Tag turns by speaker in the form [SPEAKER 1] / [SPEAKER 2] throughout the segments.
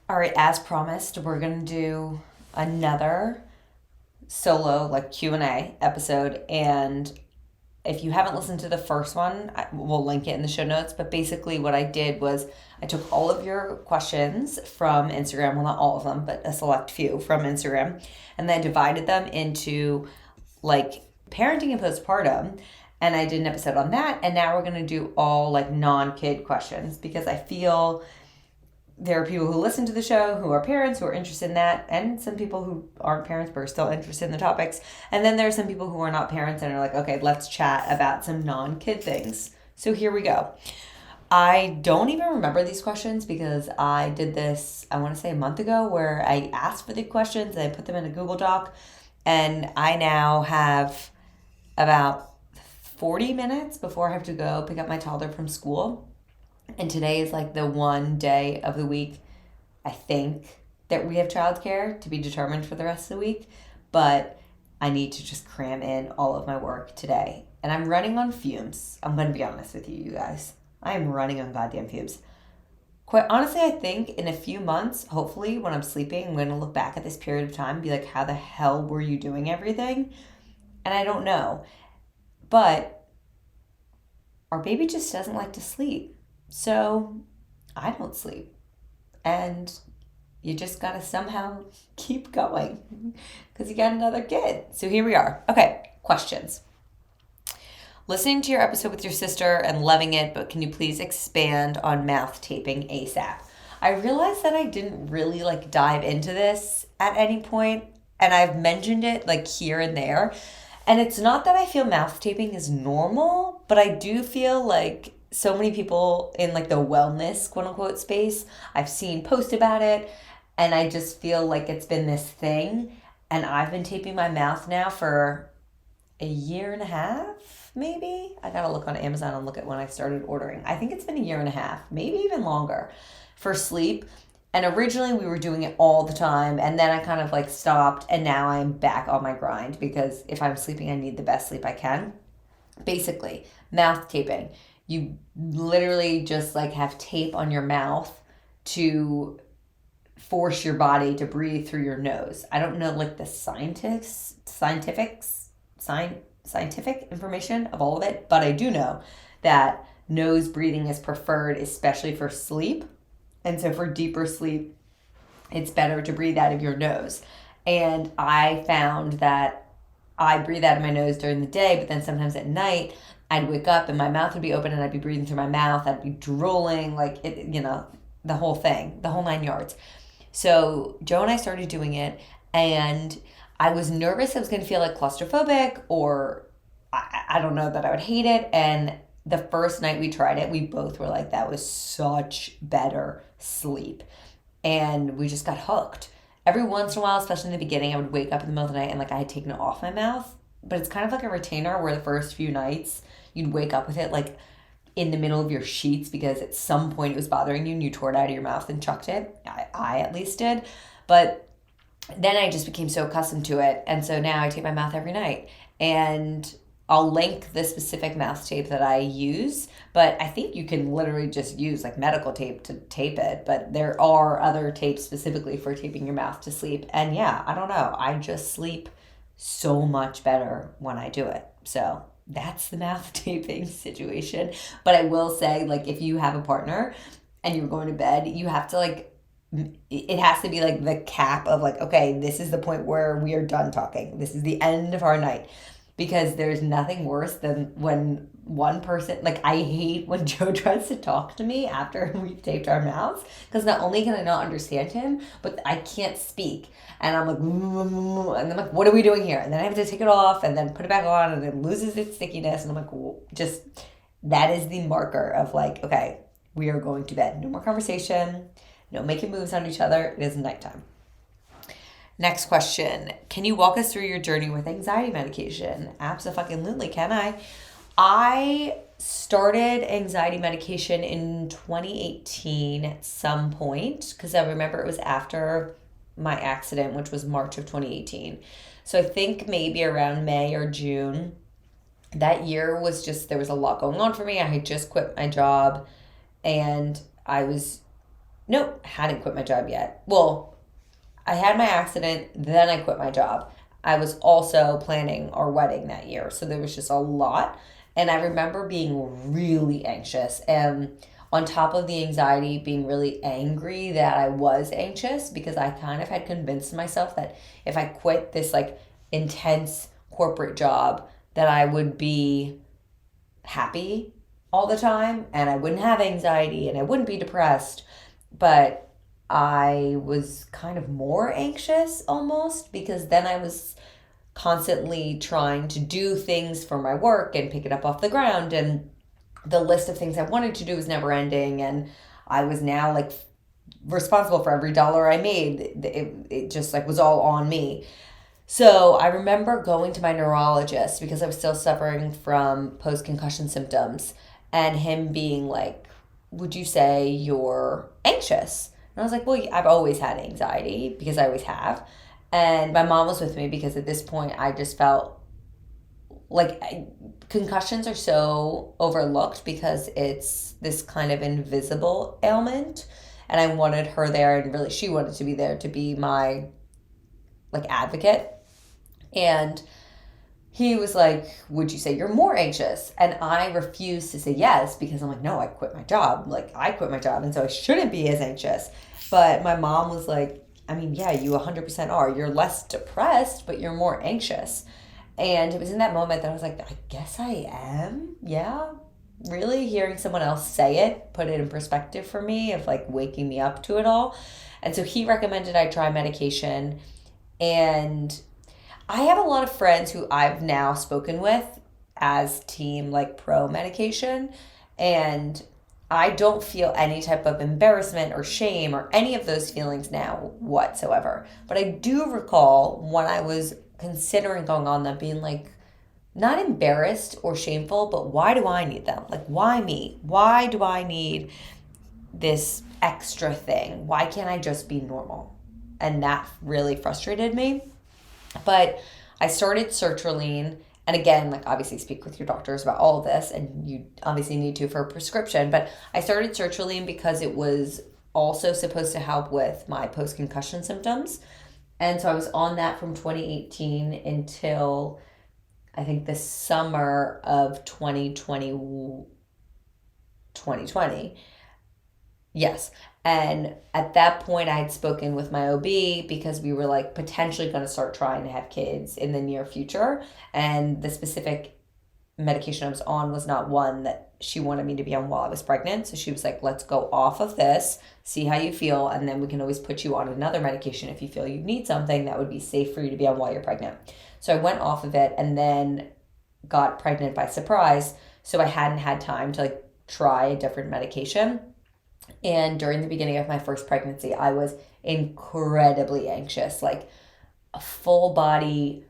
[SPEAKER 1] All right, as promised, we're going to do another solo like Q&A episode, and if you haven't listened to the first one, we'll link it in the show notes, but basically what I did was I took all of your questions from Instagram, well not all of them, but a select few from Instagram, and then divided them into like parenting and postpartum, and I did an episode on that, and now we're going to do all like non-kid questions because I feel there are people who listen to the show who are parents who are interested in that, and some people who aren't parents but are still interested in the topics. And then there are some people who are not parents and are like, okay, let's chat about some non-kid things. So here we go. I don't even remember these questions because I did this, I want to say a month ago, where I asked for the questions and I put them in a Google Doc. And I now have about 40 minutes before I have to go pick up my toddler from school. And today is like the one day of the week, I think, that we have childcare, to be determined for the rest of the week. But I need to just cram in all of my work today. And I'm running on fumes. I'm going to be honest with you, you guys. I am running on goddamn fumes. Quite honestly, I think in a few months, hopefully, when I'm sleeping, I'm going to look back at this period of time and be like, how the hell were you doing everything? And I don't know. But our baby just doesn't like to sleep. So I don't sleep. And you just gotta somehow keep going because you got another kid. So here we are. Okay, questions. Listening to your episode with your sister and loving it, but can you please expand on mouth taping ASAP? I realized that I didn't really like dive into this at any point, and I've mentioned it like here and there. And it's not that I feel mouth taping is normal, but I do feel like so many people in like the wellness quote unquote space I've seen post about it, and I just feel like it's been this thing. And I've been taping my mouth now for a year and a half, maybe. I gotta look on Amazon and look at when I started ordering. I think it's been a year and a half, maybe even longer, for sleep. And originally we were doing it all the time, and then I kind of like stopped, and now I'm back on my grind because if I'm sleeping, I need the best sleep I can. Basically, mouth taping. You literally just like have tape on your mouth to force your body to breathe through your nose. I don't know like the scientific information of all of it, but I do know that nose breathing is preferred, especially for sleep. And so for deeper sleep, it's better to breathe out of your nose. And I found that I breathe out of my nose during the day, but then sometimes at night, I'd wake up and my mouth would be open and I'd be breathing through my mouth. I'd be drooling, like, it, the whole thing, the whole 9 yards. So Joe and I started doing it, and I was nervous I was going to feel like claustrophobic, or I don't know, that I would hate it. And the first night we tried it, we both were like, that was such better sleep. And we just got hooked. Every once in a while, especially in the beginning, I would wake up in the middle of the night and like I had taken it off my mouth. But it's kind of like a retainer where the first few nights you'd wake up with it like in the middle of your sheets because at some point it was bothering you and you tore it out of your mouth and chucked it. I at least did. But then I just became so accustomed to it. And so now I tape my mouth every night. And I'll link the specific mouth tape that I use, but I think you can literally just use like medical tape to tape it. But there are other tapes specifically for taping your mouth to sleep. And yeah, I don't know. I just sleep so much better when I do it. So that's the mouth taping situation. But I will say, like, if you have a partner and you're going to bed, you have to like, it has to be like the cap of like, okay, this is the point where we are done talking. This is the end of our night. Because there's nothing worse than when one person, like, I hate when Joe tries to talk to me after we've taped our mouths, because not only can I not understand him, but I can't speak. And I'm like, and I'm like, what are we doing here? And then I have to take it off and then put it back on, and it loses its stickiness. And I'm like, just, that is the marker of like, okay, we are going to bed. No more conversation, no making moves on each other. It is nighttime. Next question. Can you walk us through your journey with anxiety medication? Absolutely, can I? I started anxiety medication in 2018 at some point because I remember it was after my accident, which was March of 2018. So I think maybe around May or June. That year was just, there was a lot going on for me. I had just quit my job, and I was Nope, hadn't quit my job yet. Well, I had my accident, then I quit my job. I was also planning our wedding that year, so there was just a lot. And I remember being really anxious, and on top of the anxiety, being really angry that I was anxious because I kind of had convinced myself that if I quit this like intense corporate job, that I would be happy all the time and I wouldn't have anxiety and I wouldn't be depressed. But I was kind of more anxious almost because then I was constantly trying to do things for my work and pick it up off the ground, and the list of things I wanted to do was never ending, and I was now like responsible for every dollar I made. It just like was all on me. So I remember going to my neurologist because I was still suffering from post concussion symptoms, and him being like, would you say you're anxious? And I was like, well, I've always had anxiety because I always have. And my mom was with me because at this point I just felt like concussions are so overlooked because it's this kind of invisible ailment. And I wanted her there, and really she wanted to be there to be my like advocate. And he was like, would you say you're more anxious? And I refused to say yes because I'm like, no, I quit my job. Like, I quit my job, and so I shouldn't be as anxious. But my mom was like, I mean, yeah, you 100% are. You're less depressed, but you're more anxious. And it was in that moment that I was like, I guess I am. Yeah. Really hearing someone else say it, put it in perspective for me of like waking me up to it all. And so he recommended I try medication. And I have a lot of friends who I've now spoken with as team like pro medication, and I don't feel any type of embarrassment or shame or any of those feelings now whatsoever. But I do recall when I was considering going on them being like not embarrassed or shameful, but why do I need them? Like, why me? Why do I need this extra thing? Why can't I just be normal? And that really frustrated me. But I started sertraline, and again, like obviously speak with your doctors about all of this, and you obviously need to for a prescription. But I started sertraline because it was also supposed to help with my post-concussion symptoms. And so I was on that from 2018 until I think the summer of 2020. Yes. And at that point, I had spoken with my OB because we were like potentially going to start trying to have kids in the near future. And the specific medication I was on was not one that she wanted me to be on while I was pregnant. So she was like, let's go off of this, see how you feel. And then we can always put you on another medication if you feel you need something that would be safe for you to be on while you're pregnant. So I went off of it and then got pregnant by surprise. So I hadn't had time to like try a different medication. And during the beginning of my first pregnancy, I was incredibly anxious, like a full body,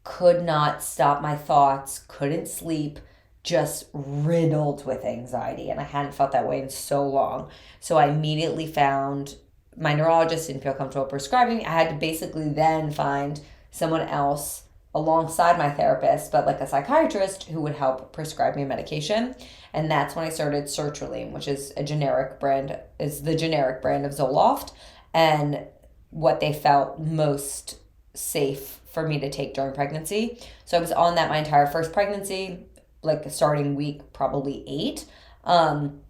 [SPEAKER 1] could not stop my thoughts, couldn't sleep, just riddled with anxiety. And I hadn't felt that way in so long. So I immediately found my neurologist didn't feel comfortable prescribing. I had to basically then find someone else alongside my therapist, but like a psychiatrist who would help prescribe me medication. And that's when I started sertraline, which is the generic brand of Zoloft, and what they felt most safe for me to take during pregnancy. So I was on that my entire first pregnancy, like starting week probably 8. And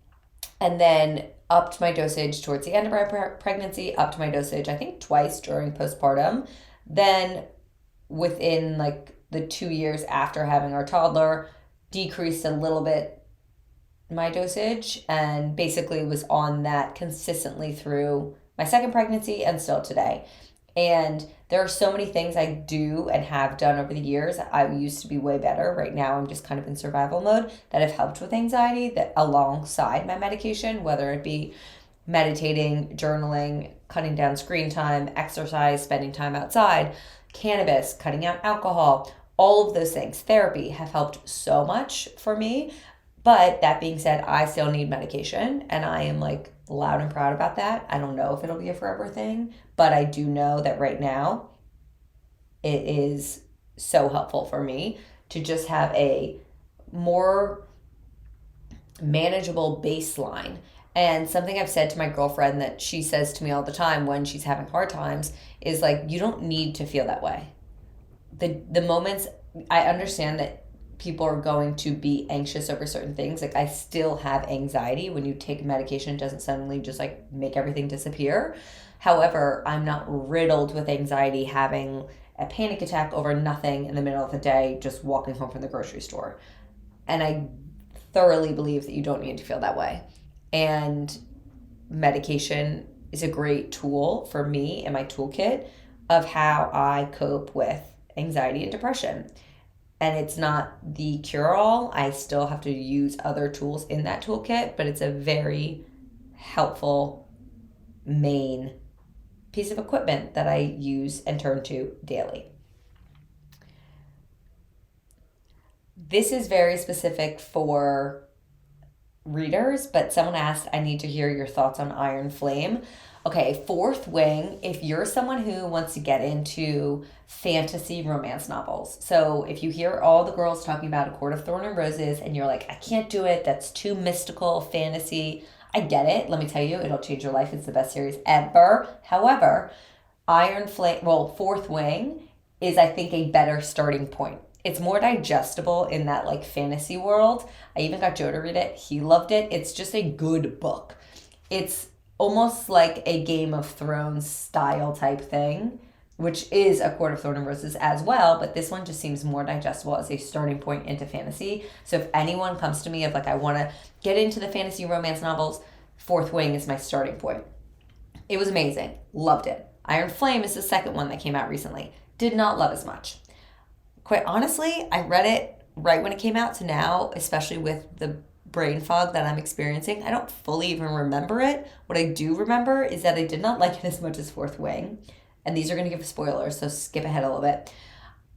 [SPEAKER 1] then upped my dosage towards the end of my pregnancy, upped my dosage, I think twice during postpartum. Then within like the 2 years after having our toddler, decreased a little bit my dosage, and basically was on that consistently through my second pregnancy and still today. And there are so many things I do and have done over the years. I used to be way better. Right now I'm just kind of in survival mode that have helped with anxiety that alongside my medication, whether it be meditating, journaling, cutting down screen time, exercise, spending time outside, cannabis, cutting out alcohol, all of those things, therapy have helped so much for me. But that being said, I still need medication, and I am like loud and proud about that. I don't know if it'll be a forever thing, but I do know that right now it is so helpful for me to just have a more manageable baseline. And something I've said to my girlfriend that she says to me all the time when she's having hard times is like, you don't need to feel that way. The moments, I understand that people are going to be anxious over certain things. Like I still have anxiety. When you take medication, it doesn't suddenly just like make everything disappear. However, I'm not riddled with anxiety having a panic attack over nothing in the middle of the day just walking home from the grocery store. And I thoroughly believe that you don't need to feel that way. And medication is a great tool for me in my toolkit of how I cope with anxiety and depression. And it's not the cure-all. I still have to use other tools in that toolkit, but it's a very helpful main piece of equipment that I use and turn to daily. This is very specific for readers, but someone asked, I need to hear your thoughts on Iron Flame. Okay, Fourth Wing, if you're someone who wants to get into fantasy romance novels. So if you hear all the girls talking about A Court of Thorn and Roses and you're like, I can't do it, that's too mystical, fantasy, I get it. Let me tell you, it'll change your life. It's the best series ever. However, Fourth Wing is, I think, a better starting point. It's more digestible in that like fantasy world. I even got Joe to read it. He loved it. It's just a good book. It's almost like a Game of Thrones style type thing, which is A Court of Thorn and Roses as well, but this one just seems more digestible as a starting point into fantasy. So if anyone comes to me of like, I want to get into the fantasy romance novels, Fourth Wing is my starting point. It was amazing. Loved it. Iron Flame is the second one that came out recently. Did not love as much. Quite honestly, I read it right when it came out to now, especially with the brain fog that I'm experiencing. I don't fully even remember it. What I do remember is that I did not like it as much as Fourth Wing. And these are going to give spoilers, so skip ahead a little bit.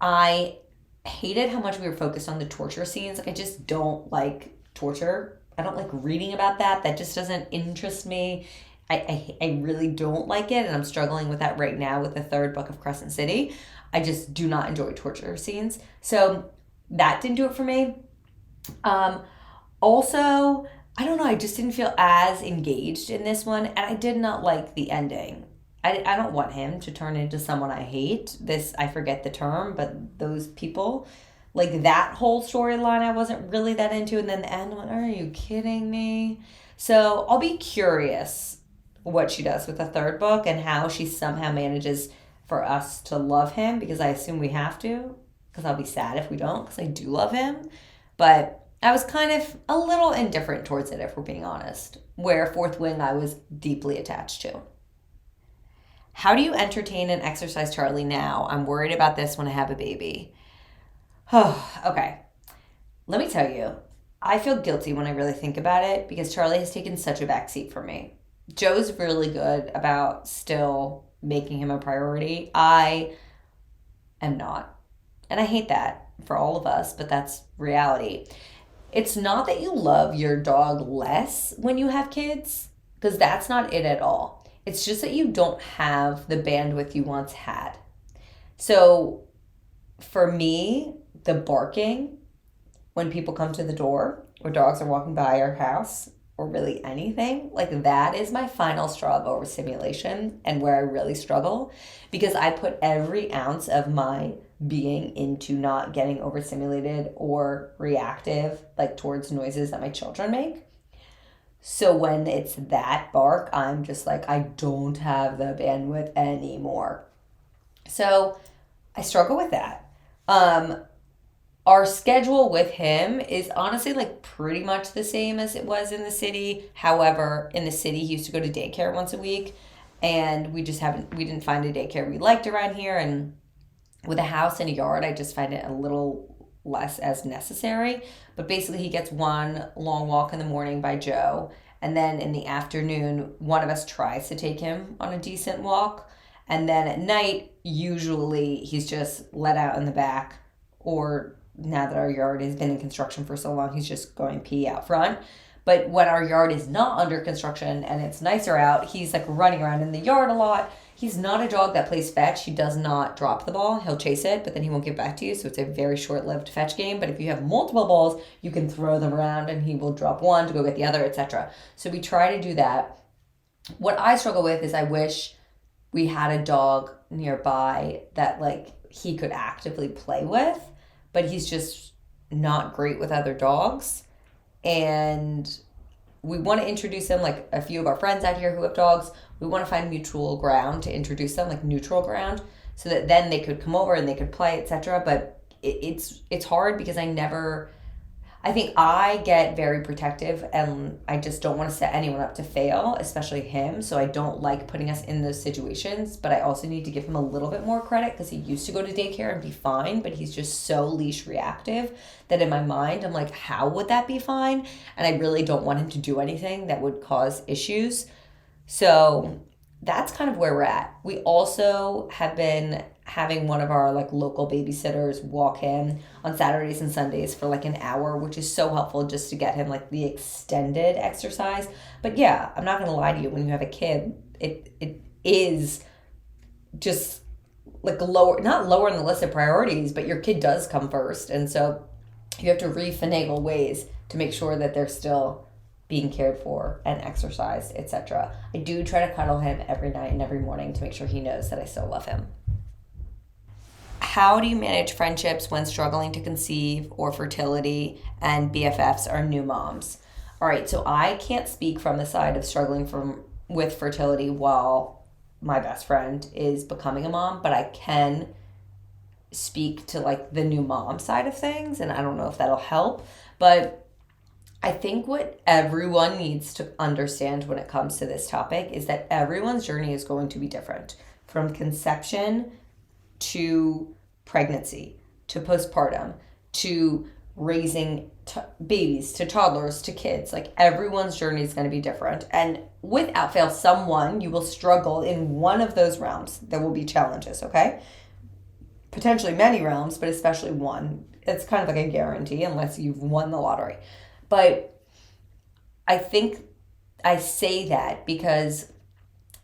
[SPEAKER 1] I hated how much we were focused on the torture scenes. I just don't like torture. I don't like reading about that. That just doesn't interest me. I really don't like it, and I'm struggling with that right now with the third book of Crescent City. I just do not enjoy torture scenes. So that didn't do it for me. Also, I don't know, I just didn't feel as engaged in this one, and I did not like the ending. I don't want him to turn into someone I hate. I forget the term, but those people, like that whole storyline I wasn't really that into, and then the end, I'm like, are you kidding me? So I'll be curious what she does with the third book and how she somehow manages for us to love him, because I assume we have to, because I'll be sad if we don't, because I do love him. But I was kind of a little indifferent towards it, if we're being honest, where Fourth Wing I was deeply attached to. How do you entertain and exercise Charlie now? I'm worried about this when I have a baby. Oh, okay. Let me tell you, I feel guilty when I really think about it because Charlie has taken such a backseat for me. Joe's really good about still making him a priority. I am not. And I hate that for all of us, but that's reality. It's not that you love your dog less when you have kids, because that's not it at all. It's just that you don't have the bandwidth you once had. So for me, the barking when people come to the door or dogs are walking by our house or really anything, like that is my final straw of overstimulation and where I really struggle, because I put every ounce of my being into not getting overstimulated or reactive like towards noises that my children make. So when it's that bark, I'm just like, I don't have the bandwidth anymore. So I struggle with that. Our schedule with him is honestly like pretty much the same as it was in the city. However, in the city, he used to go to daycare once a week, and we didn't find a daycare we liked around here. And with a house and a yard, I just find it a little less as necessary. But basically, he gets one long walk in the morning by Joe, and then in the afternoon, one of us tries to take him on a decent walk. And then at night, usually he's just let out in the back, or now that our yard has been in construction for so long, he's just going pee out front. But when our yard is not under construction and it's nicer out, he's like running around in the yard a lot. He's not a dog that plays fetch. He does not drop the ball. He'll chase it, but then he won't give back to you. So it's a very short-lived fetch game. But if you have multiple balls, you can throw them around and he will drop one to go get the other, etc. So we try to do that. What I struggle with is I wish we had a dog nearby that like he could actively play with, but he's just not great with other dogs. And we want to introduce him, like a few of our friends out here who have dogs. We want to find mutual ground to introduce them, like neutral ground, so that then they could come over and they could play, etc. But it's hard because I think I get very protective and I just don't want to set anyone up to fail, especially him. So I don't like putting us in those situations, but I also need to give him a little bit more credit because he used to go to daycare and be fine, but he's just so leash reactive that in my mind, I'm like, how would that be fine? And I really don't want him to do anything that would cause issues. So that's kind of where we're at. We also have been having one of our like local babysitters walk him on Saturdays and Sundays for like an hour, which is so helpful just to get him like the extended exercise. But yeah, I'm not gonna lie to you, when you have a kid, it is just like not lower on the list of priorities, but your kid does come first. And so you have to refinagle ways to make sure that they're still being cared for and exercised, etc. I do try to cuddle him every night and every morning to make sure he knows that I still love him. How do you manage friendships when struggling to conceive or fertility and BFFs are new moms? All right, so I can't speak from the side of struggling with fertility while my best friend is becoming a mom, but I can speak to like the new mom side of things, and I don't know if that'll help, but I think what everyone needs to understand when it comes to this topic is that everyone's journey is going to be different, from conception to pregnancy, to postpartum, to raising babies, to toddlers, to kids. Like everyone's journey is going to be different. And without fail, you will struggle in one of those realms. There will be challenges, okay? Potentially many realms, but especially one. It's kind of like a guarantee unless you've won the lottery. But I think I say that because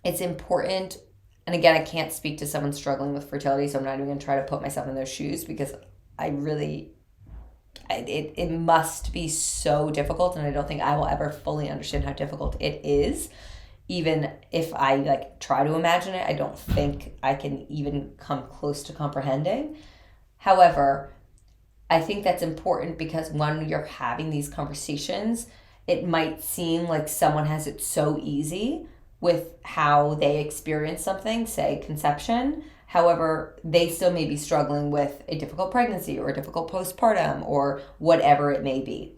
[SPEAKER 1] it's important. And again, I can't speak to someone struggling with fertility, so I'm not even going to try to put myself in those shoes because it must be so difficult. And I don't think I will ever fully understand how difficult it is. Even if I like try to imagine it, I don't think I can even come close to comprehending. However, I think that's important because when you're having these conversations, it might seem like someone has it so easy with how they experience something, say conception. However, they still may be struggling with a difficult pregnancy or a difficult postpartum or whatever it may be.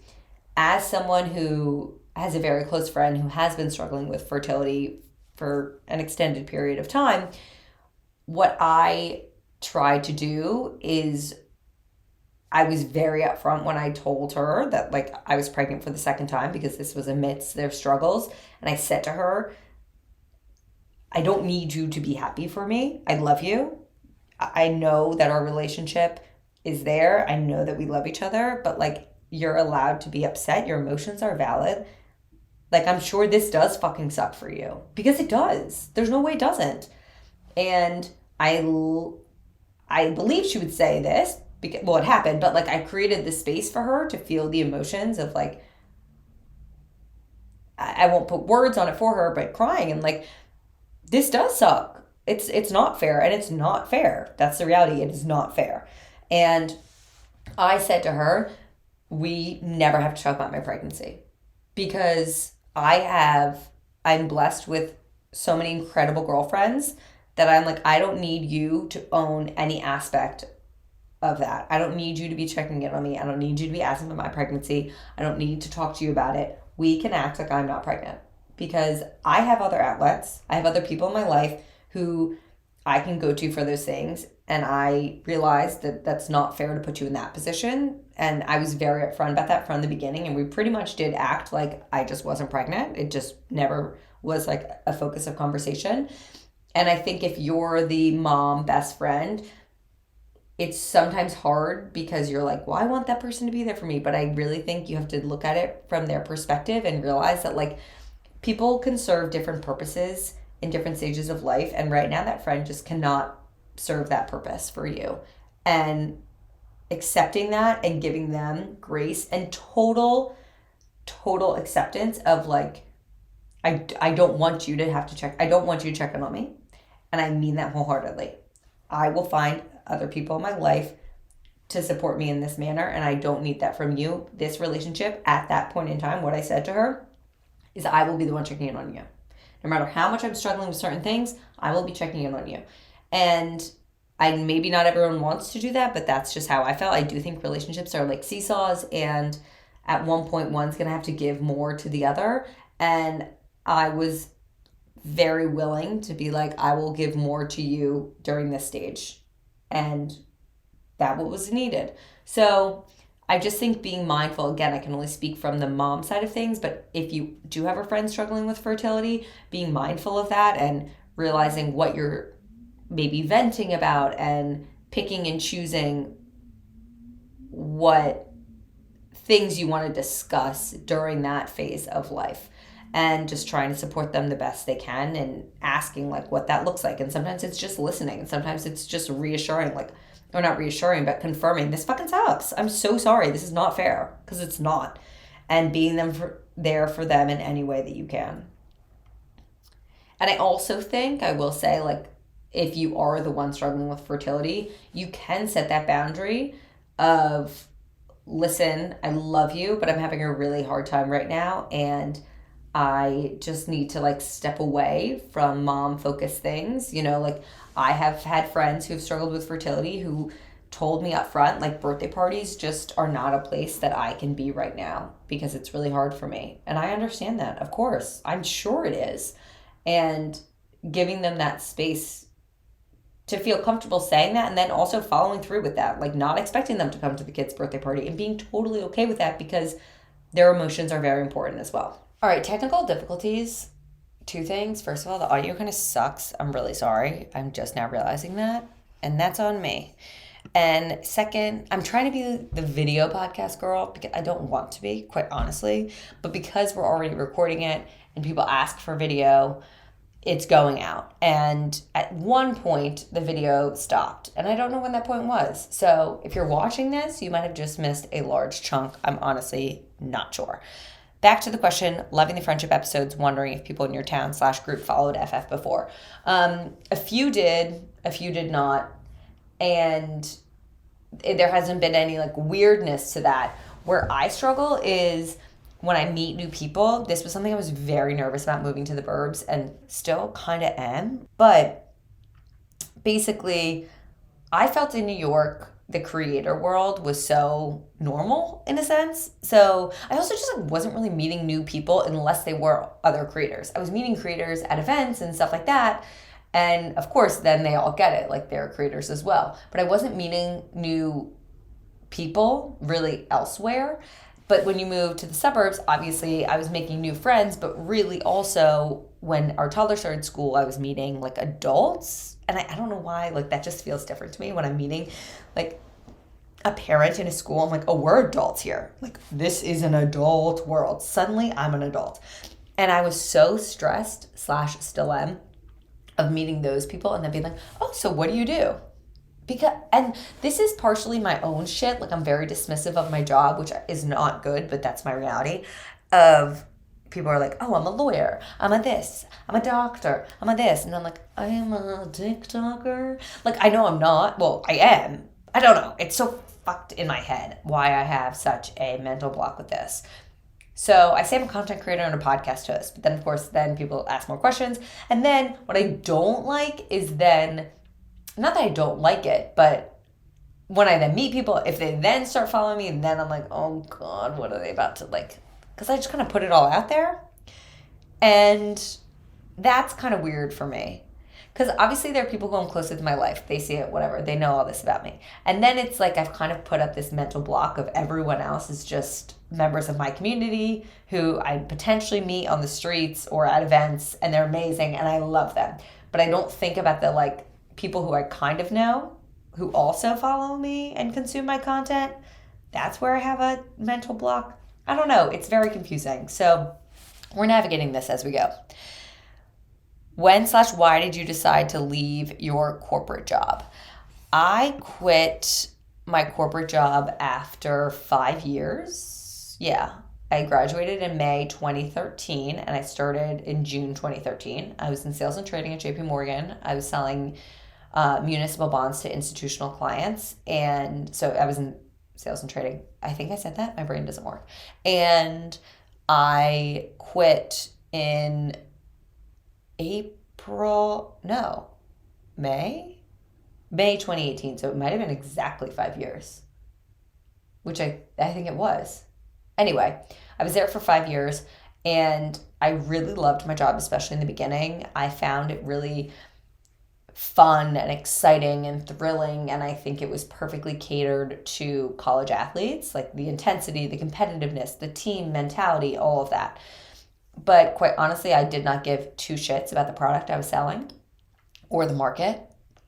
[SPEAKER 1] As someone who has a very close friend who has been struggling with fertility for an extended period of time, what I try to do is I was very upfront when I told her that like I was pregnant for the second time because this was amidst their struggles. And I said to her, I don't need you to be happy for me. I love you. I know that our relationship is there. I know that we love each other, but like you're allowed to be upset. Your emotions are valid. Like I'm sure this does fucking suck for you because it does. There's no way it doesn't. And I believe she would say this because, well, it happened, but like I created the space for her to feel the emotions of like, I won't put words on it for her, but crying and like, this does suck. It's not fair, and it's not fair. That's the reality. It is not fair. And I said to her, we never have to talk about my pregnancy because I'm blessed with so many incredible girlfriends that I'm like, I don't need you to own any aspect of that. I don't need you to be checking in on me. I don't need you to be asking about my pregnancy. I don't need to talk to you about it. We can act like I'm not pregnant because I have other outlets. I have other people in my life who I can go to for those things. And I realized that that's not fair to put you in that position. And I was very upfront about that from the beginning. And we pretty much did act like I just wasn't pregnant. It just never was like a focus of conversation. And I think if you're the mom best friend, it's sometimes hard because you're like, well, I want that person to be there for me. But I really think you have to look at it from their perspective and realize that like people can serve different purposes in different stages of life. And right now that friend just cannot serve that purpose for you. And accepting that and giving them grace and total acceptance of like, I don't want you to have to check. I don't want you to check in on me. And I mean that wholeheartedly. I will find other people in my life to support me in this manner, and I don't need that from you. This relationship at that point in time, what I said to her is I will be the one checking in on you. No matter how much I'm struggling with certain things, I will be checking in on you. And maybe not everyone wants to do that, but that's just how I felt. I do think relationships are like seesaws, and at one point one's going to have to give more to the other. And I was very willing to be like, I will give more to you during this stage. And that what was needed. So I just think being mindful, again, I can only speak from the mom side of things, but if you do have a friend struggling with fertility, being mindful of that and realizing what you're maybe venting about and picking and choosing what things you want to discuss during that phase of life, and just trying to support them the best they can and asking like what that looks like. And sometimes it's just listening, and sometimes it's just reassuring, like, or not reassuring, but confirming, this fucking sucks. I'm so sorry. This is not fair, because it's not. And being there for them in any way that you can. And I also think, I will say, like, if you are the one struggling with fertility, you can set that boundary of, listen, I love you, but I'm having a really hard time right now, and I just need to like step away from mom focused things. You know, like I have had friends who've struggled with fertility who told me up front, like, birthday parties just are not a place that I can be right now because it's really hard for me. And I understand that, of course. I'm sure it is. And giving them that space to feel comfortable saying that, and then also following through with that, like not expecting them to come to the kid's birthday party and being totally okay with that, because their emotions are very important as well. All right, technical difficulties. 2 things. First of all, the audio kind of sucks. I'm really sorry. I'm just now realizing that. And that's on me. And second, I'm trying to be the video podcast girl, because I don't want to be, quite honestly. But because we're already recording it and people ask for video, it's going out. And at one point, the video stopped. And I don't know when that point was. So if you're watching this, you might have just missed a large chunk. I'm honestly not sure. Back to the question, loving the friendship episodes, wondering if people in your town / group followed FF before. A few did, a few did not. And there hasn't been any like weirdness to that. Where I struggle is when I meet new people. This was something I was very nervous about moving to the burbs, and still kind of am. But basically, I felt in New York, the creator world was so normal in a sense. So I also just wasn't really meeting new people unless they were other creators. I was meeting creators at events and stuff like that. And of course, then they all get it, like they're creators as well. But I wasn't meeting new people really elsewhere. But when you move to the suburbs, obviously I was making new friends, but really also when our toddler started school, I was meeting like adults. And I don't know why, like that just feels different to me when I'm meeting like a parent in a school. I'm like, oh, we're adults here. Like this is an adult world. Suddenly I'm an adult. And I was so stressed / still am of meeting those people and then being like, oh, so what do you do? And this is partially my own shit. Like I'm very dismissive of my job, which is not good, but that's my reality. Of people are like, oh, I'm a lawyer, I'm a this, I'm a doctor, I'm a this. And I'm like, I am a TikToker. Like, I know I'm not. Well, I am. I don't know. It's so fucked in my head why I have such a mental block with this. So I say I'm a content creator and a podcast host. But then, of course, then people ask more questions. And then what I don't like is then, not that I don't like it, but when I then meet people, if they then start following me, and then I'm like, oh God, what are they about to like? Because I just kind of put it all out there. And that's kind of weird for me. Because obviously there are people who I'm close with in my life. They see it, whatever. They know all this about me. And then it's like I've kind of put up this mental block of everyone else is just members of my community who I potentially meet on the streets or at events, and they're amazing and I love them. But I don't think about the like people who I kind of know who also follow me and consume my content. That's where I have a mental block. I don't know. It's very confusing. So we're navigating this as we go. When/why did you decide to leave your corporate job? I quit my corporate job after 5 years. Yeah. I graduated in May 2013 and I started in June 2013. I was in sales and trading at JP Morgan. I was selling municipal bonds to institutional clients. And so I was in sales and trading. I think I said that. My brain doesn't work. And I quit in May 2018. So it might have been exactly 5 years, which I think it was. Anyway, I was there for 5 years and I really loved my job, especially in the beginning. I found it really fun and exciting and thrilling, and I think it was perfectly catered to college athletes, like the intensity, the competitiveness, the team mentality, all of that. But quite honestly, I did not give two shits about the product I was selling or the market.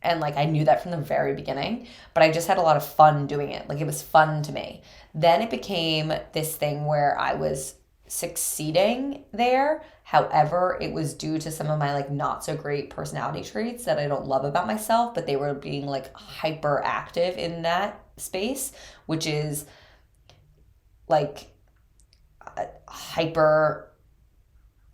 [SPEAKER 1] And like I knew that from the very beginning, but I just had a lot of fun doing it. Like it was fun to me. Then it became this thing where I was succeeding there. However, it was due to some of my like not so great personality traits that I don't love about myself, but they were being like hyper active in that space, which is like hyper,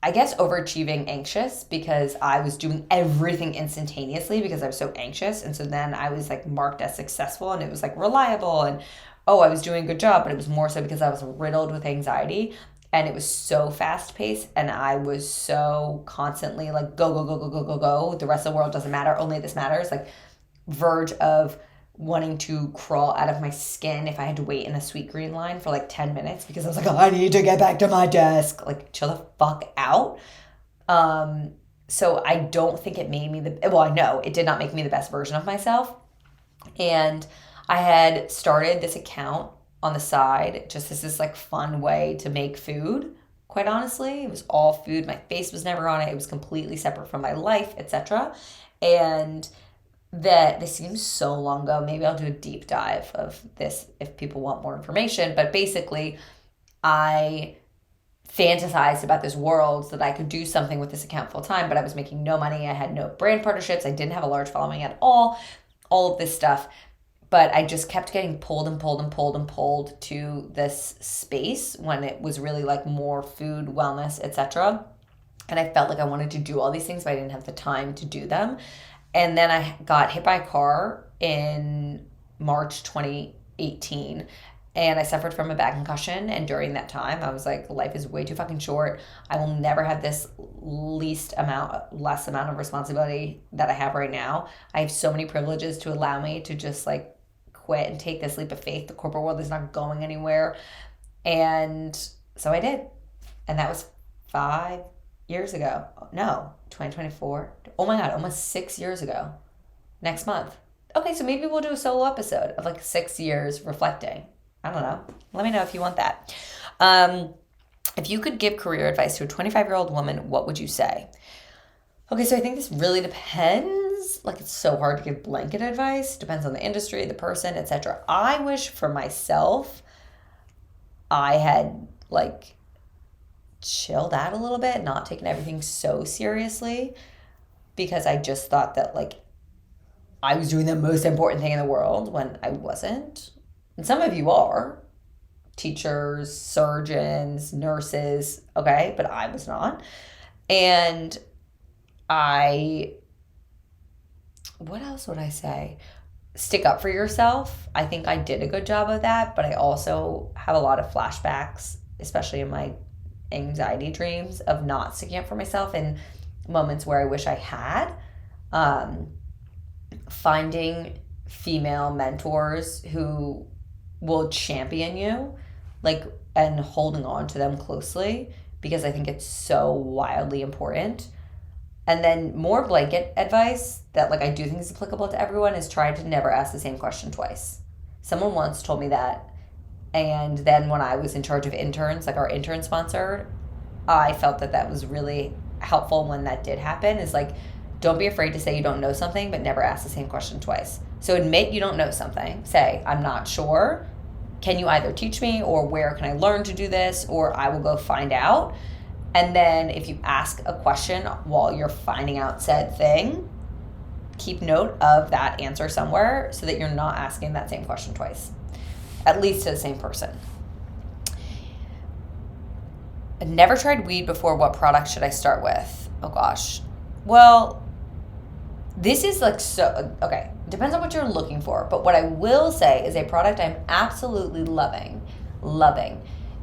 [SPEAKER 1] I guess, overachieving anxious, because I was doing everything instantaneously because I was so anxious. And so then I was like marked as successful and it was like reliable and, oh, I was doing a good job, but it was more so because I was riddled with anxiety and it was so fast paced and I was so constantly like go, go, go, go, go, go, go. The rest of the world doesn't matter. Only this matters. Like verge of wanting to crawl out of my skin if I had to wait in a Sweet Green line for like 10 minutes because I was like, oh, I need to get back to my desk. Like chill the fuck out. So I don't think it made me I know it did not make me the best version of myself. And I had started this account on the side just as this like fun way to make food. Quite honestly, it was all food. My face was never on it. It was completely separate from my life, etc. And that this seems so long ago. Maybe I'll do a deep dive of this if people want more information. But basically, I fantasized about this world that I could do something with this account full time, but I was making no money. I had no brand partnerships. I didn't have a large following at all of this stuff. But I just kept getting pulled and pulled and pulled and pulled to this space when it was really like more food, wellness, etc. And I felt like I wanted to do all these things, but I didn't have the time to do them. And then I got hit by a car in March 2018 and I suffered from a back concussion. And during that time, I was like, life is way too fucking short. I will never have this less amount of responsibility that I have right now. I have so many privileges to allow me to just like quit and take this leap of faith. The corporate world is not going anywhere. And so I did. And that was 5 years ago. No, 2024. Oh my God, almost 6 years ago. Next month. Okay, so maybe we'll do a solo episode of like 6 years reflecting. I don't know. Let me know if you want that. If you could give career advice to a 25-year-old woman, what would you say? Okay, so I think this really depends. Like it's so hard to give blanket advice. Depends on the industry, the person, etc. I wish for myself I had like chilled out a little bit, not taking everything so seriously, because I just thought that like I was doing the most important thing in the world when I wasn't. And some of you are teachers, surgeons, nurses, okay, but I was not. And what else would I say? Stick up for yourself. I think I did a good job of that, but I also have a lot of flashbacks, especially in my anxiety dreams, of not sticking up for myself in moments where I wish I had. Finding female mentors who will champion you, like, and holding on to them closely, because I think it's so wildly important. And then more blanket advice that like I do think is applicable to everyone is try to never ask the same question twice. Someone once told me that. And then when I was in charge of interns, like our intern sponsor, I felt that was really helpful when that did happen, is like, don't be afraid to say you don't know something, but never ask the same question twice. So admit you don't know something. Say, I'm not sure. Can you either teach me, or where can I learn to do this, or I will go find out. And then if you ask a question while you're finding out said thing, keep note of that answer somewhere so that you're not asking that same question twice, at least to the same person. I never tried weed before. What product should I start with? Oh gosh. Well, this is like so, okay, depends on what you're looking for. But what I will say is a product I'm absolutely loving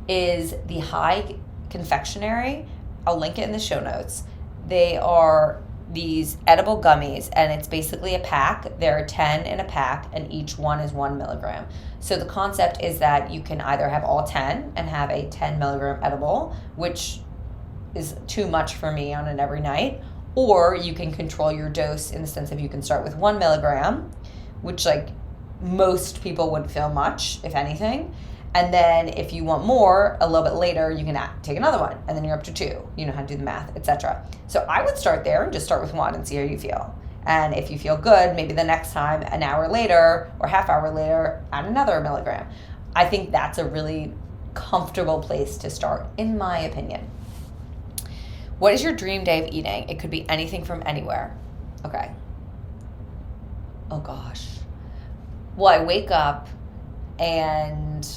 [SPEAKER 1] is the High Confectionery. I'll link it in the show notes. They are these edible gummies, and it's basically a pack. There are 10 in a pack, and each one is 1 milligram. So the concept is that you can either have all 10 and have a 10 milligram edible, which is too much for me on an every night, or you can control your dose in the sense of you can start with 1 milligram, which like most people would feel much, if anything. And then if you want more, a little bit later, you can take another one, and then you're up to 2. You know how to do the math, etc. So I would start there and just start with 1 and see how you feel. And if you feel good, maybe the next time, an hour later or half hour later, add another milligram. I think that's a really comfortable place to start, in my opinion. What is your dream day of eating? It could be anything from anywhere. Okay. Oh gosh. Well, I wake up and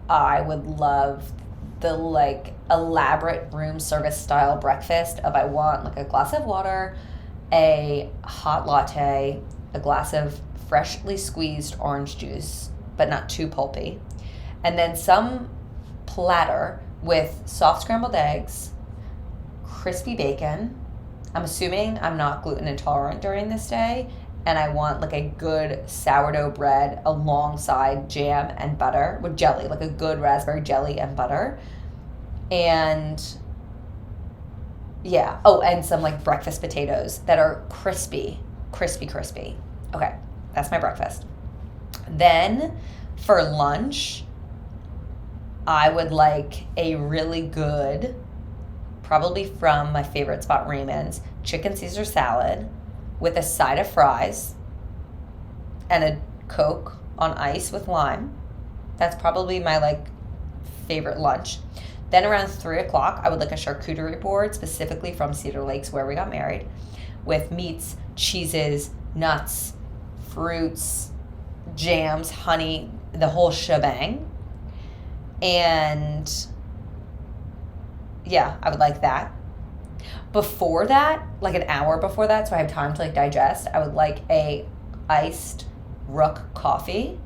[SPEAKER 1] I would love the like elaborate room service style breakfast of I want like a glass of water, a hot latte, a glass of freshly squeezed orange juice, but not too pulpy, and then some platter with soft scrambled eggs, crispy bacon. I'm assuming I'm not gluten intolerant during this day, and I want like a good sourdough bread alongside jam and butter with jelly, like a good raspberry jelly and butter. And yeah, oh, and some like breakfast potatoes that are crispy. Okay, that's my breakfast. Then for lunch, I would like a really good, probably from my favorite spot, Raymond's, chicken Caesar salad with a side of fries and a Coke on ice with lime. That's probably my like favorite lunch. Then around 3 o'clock, I would like a charcuterie board specifically from Cedar Lakes where we got married with meats, cheeses, nuts, fruits, jams, honey, the whole shebang. And yeah, I would like that. Before that, like an hour before that, so I have time to like digest, I would like a iced Rook coffee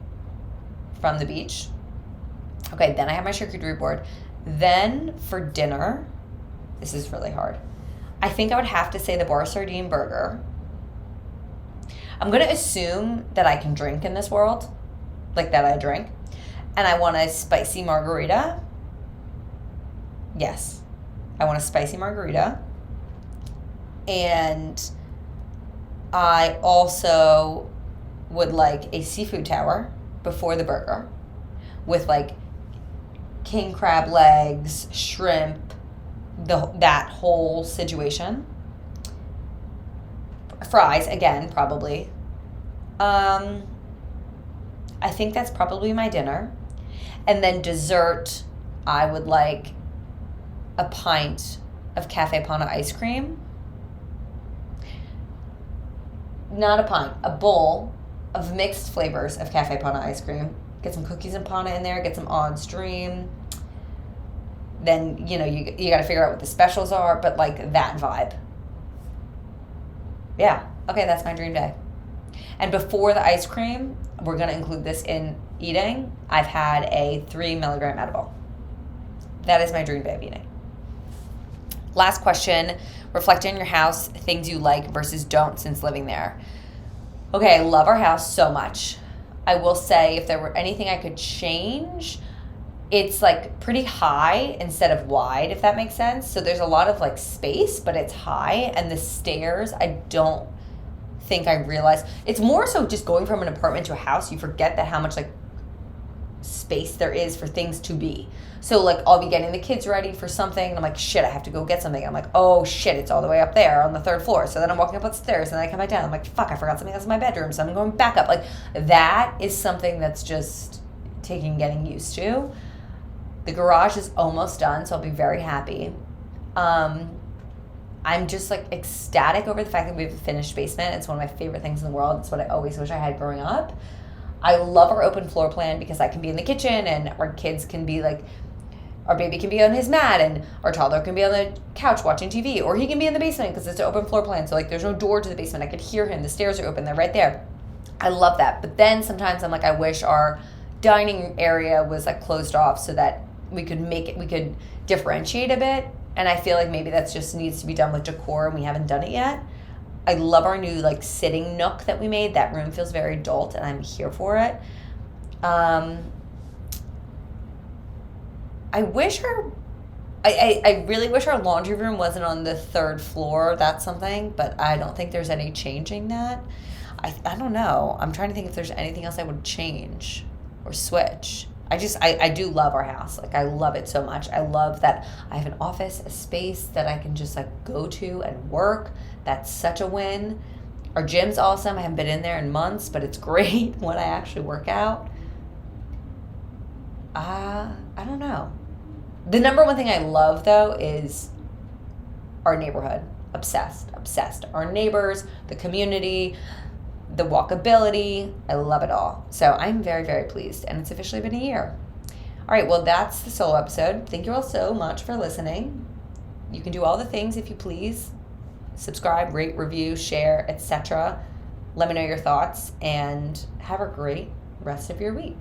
[SPEAKER 1] from the beach. Okay, then I have my charcuterie board. Then for dinner, this is really hard. I think I would have to say the bar sardine burger. I'm going to assume that I can drink in this world, like that I drink. And I want a spicy margarita. Yes, I want a spicy margarita. And I also would like a seafood tower before the burger with like king crab legs, shrimp, that whole situation. Fries, again, probably. I think that's probably my dinner. And then dessert, I would like a pint of Cafe Pana ice cream. Not a pint, a bowl of mixed flavors of Cafe Pana ice cream. Get some cookies and Pana in there, get some on stream. Then, you know, you got to figure out what the specials are, but like that vibe. Yeah, okay, that's my dream day. And before the ice cream, we're going to include this in eating. I've had a 3 milligram edible. That is my dream day of eating. Last question, reflect on your house, things you like versus don't since living there. Okay, I love our house so much. I will say if there were anything I could change, it's like pretty high instead of wide, if that makes sense. So there's a lot of like space, but it's high. And the stairs, I don't think I realized. It's more so just going from an apartment to a house, you forget that how much like space there is for things to be. So like I'll be getting the kids ready for something and I'm like, shit, I have to go get something. I'm like, oh shit, it's all the way up there on the 3rd floor. So then I'm walking up the stairs and then I come back down. I'm like, fuck, I forgot something else in my bedroom. So I'm going back up. Like that is something that's just getting used to. The garage is almost done, so I'll be very happy. I'm just like ecstatic over the fact that we have a finished basement. It's one of my favorite things in the world. It's what I always wish I had growing up. I love our open floor plan because I can be in the kitchen and our kids can be like, our baby can be on his mat and our toddler can be on the couch watching TV, or he can be in the basement because it's an open floor plan. So like there's no door to the basement. I could hear him. The stairs are open. They're right there. I love that. But then sometimes I'm like, I wish our dining area was like closed off so that we could differentiate a bit. And I feel like maybe that's just needs to be done with decor and we haven't done it yet. I love our new like sitting nook that we made. That room feels very adult and I'm here for it. I really wish our laundry room wasn't on the third floor. That's something, but I don't think there's any changing that. I don't know. I'm trying to think if there's anything else I would change or switch. I do love our house. Like I love it so much. I love that I have an office, a space that I can just like go to and work. That's such a win. Our gym's awesome. I haven't been in there in months, but it's great when I actually work out. I don't know. The number one thing I love though is our neighborhood. Obsessed. Our neighbors, the community, the walkability. I love it all. So I'm very, very pleased. And it's officially been a year. All right, well, that's the solo episode. Thank you all so much for listening. You can do all the things if you please. Subscribe, rate, review, share, etc. Let me know your thoughts and have a great rest of your week.